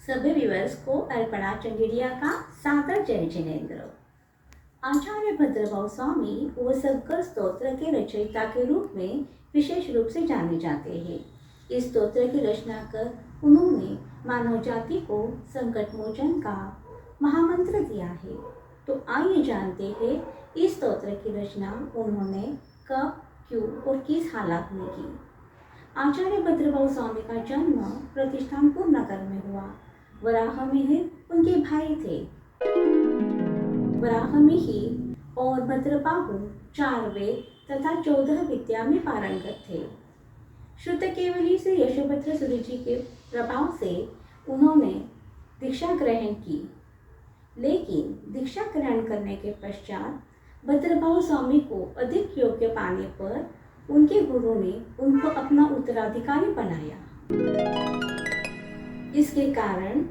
सभी व्यूअर्स को अर्पणा चंगेड़िया का सादर जय जिनेन्द्र। आचार्य भद्रभाव स्वामी व सद्गुरु स्तोत्र के रचयिता के रूप में विशेष रूप से जाने जाते हैं। इस स्तोत्र की रचना कर उन्होंने मानव जाति को संकट मोचन का महामंत्र दिया है। तो आइए जानते हैं इस स्तोत्र की रचना उन्होंने कब, क्यों और किस हालात में की। आचार्य भद्रभाव स्वामी का जन्म प्रतिष्ठानपुर नगर में हुआ। वराहमिहिर उनके भाई थे। वराहमिहिर और भद्रबाहु 4 वेद तथा 14 विद्या में पारंगत थे। शुद्ध केवली से यशोभद्र सूर्य जी के प्रभाव से उन्होंने दीक्षा ग्रहण की, लेकिन दीक्षा ग्रहण करने के पश्चात भद्रभाव स्वामी को अधिक योग्य पाने पर उनके गुरु ने उनको अपना उत्तराधिकारी बनाया। इसके कारण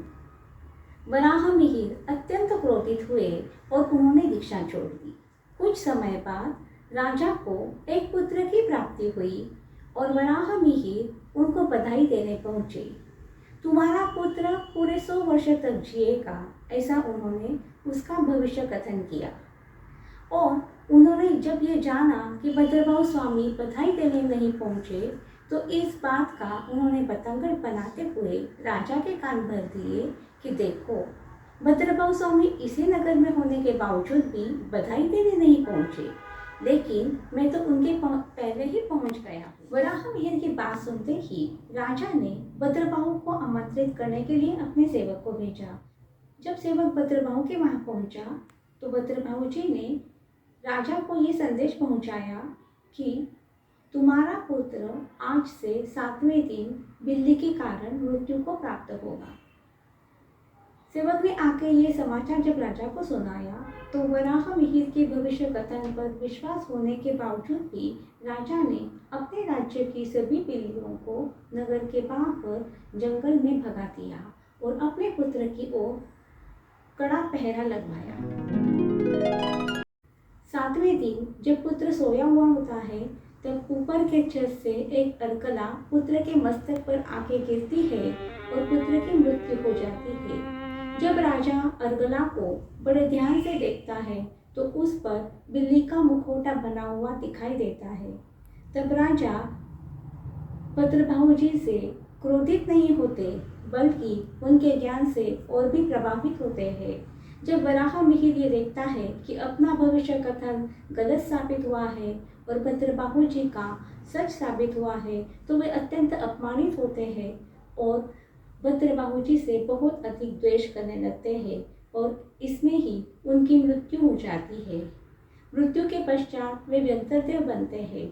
वराहमिहिर अत्यंत क्रोधित हुए और उन्होंने दीक्षा छोड़ दी। कुछ समय बाद राजा को एक पुत्र की प्राप्ति हुई और वराहमिहिर उनको बधाई देने पहुंचे। तुम्हारा पुत्र पूरे 100 वर्ष तक जिएगा, ऐसा उन्होंने उसका भविष्य कथन किया। और उन्होंने जब ये जाना कि भद्रभाव स्वामी बधाई देने नहीं पहुंचे, तो इस बात का उन्होंने बतंगड़ बनाते हुए राजा के कान भर दिए कि देखो, भद्रभाव स्वामी इसी नगर में होने के बावजूद भी बधाई देने नहीं पहुंचे, लेकिन मैं तो उनके पहले ही पहुंच गया। वराहमिहिर की बात सुनते ही राजा ने भद्रभाव को आमंत्रित करने के लिए अपने सेवक को भेजा। जब सेवक भद्रभाव के वहां पहुंचा तो भद्रभाव जी ने राजा को ये संदेश पहुंचाया कि तुम्हारा पुत्र आज से 7वें दिन बिल्ली के कारण मृत्यु को प्राप्त होगा। सेवक ने आके ये समाचार जब राजा को सुनाया तो वराहमिहिर के भविष्य कथन पर विश्वास होने के बावजूद भी राजा ने अपने राज्य की सभी बिल्लियों को नगर के बाहर जंगल में भगा दिया और अपने पुत्र की ओर कड़ा पहरा लगवाया। 7वें दिन जब पुत्र सोया हुआ होता है, तब ऊपर के छत से एक अर्गला पुत्र के मस्तक पर आके गिरती है और पुत्र की मृत्यु हो जाती है। जब राजा अर्गला को बड़े ध्यान से देखता है तो उस पर बिल्ली का मुखौटा बना हुआ दिखाई देता है। तब राजा भद्रभाव जी से क्रोधित नहीं होते, बल्कि उनके ज्ञान से और भी प्रभावित होते हैं। जब वराहमिहिर ये देखता है कि अपना भविष्य कथन गलत साबित हुआ है और भद्रबाहु जी का सच साबित हुआ है, तो वे अत्यंत अपमानित होते हैं और भद्रबाहु जी से बहुत अधिक द्वेष करने लगते हैं और इसमें ही उनकी मृत्यु हो जाती है। मृत्यु के पश्चात वे व्यंतरदेव बनते हैं।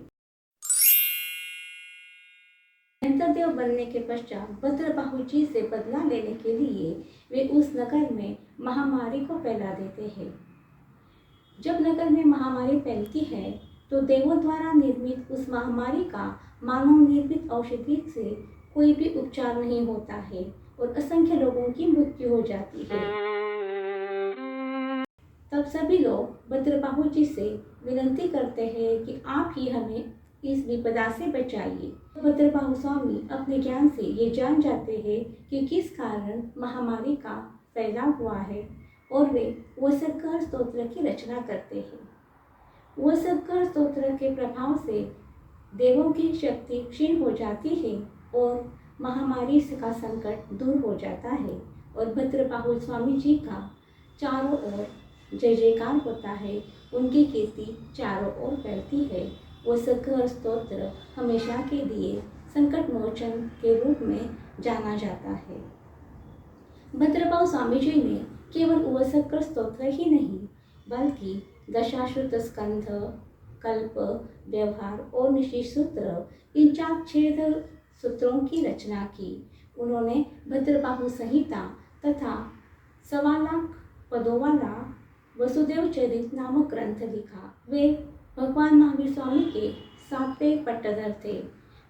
व्यंतरदेव बनने के पश्चात भद्रबाहु जी से बदला लेने के लिए वे उस नगर में महामारी को फैला देते हैं। जब नगर में महामारी फैलती है तो देवों द्वारा निर्मित उस महामारी का मानव निर्मित औषधि से कोई भी उपचार नहीं होता है और असंख्य लोगों की मृत्यु हो जाती है। तब सभी लोग भद्रबाहु जी से विनती करते हैं कि आप ही हमें इस विपदा से बचाइए। भद्रबाहु स्वामी अपने ज्ञान से ये जान जाते हैं कि किस कारण महामारी का फैलाव हुआ है और वे वसकर स्तोत्र की रचना करते हैं। वसकर स्तोत्र के प्रभाव से देवों की शक्ति क्षीण हो जाती है और महामारी का संकट दूर हो जाता है और भद्रबाहु स्वामी जी का चारों ओर जय जयकार होता है। उनकी कीर्ति चारों ओर फैलती है। वसकर स्तोत्र हमेशा के लिए संकट मोचन के रूप में जाना जाता है। भद्रभाव स्वामी जी ने केवल वसकर स्तोत्र ही नहीं, बल्कि दशाश्रुत स्कंध, कल्प, व्यवहार और निशिष सूत्र, इन 4 सूत्रों की रचना की। उन्होंने भद्रबाहु संहिता तथा 1.25 लाख पदों वाला वसुदेव चरित नामक ग्रंथ लिखा। वे भगवान महावीर स्वामी के 7वें पट्टधर थे।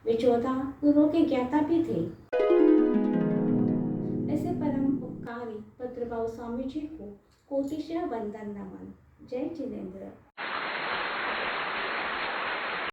वे 14 गुरुओं के ज्ञाता भी थे। ऐसे परम उपकारी भद्रभाव स्वामी जी को कोटिशः वंदन नमन। जय जिनेन्द्र।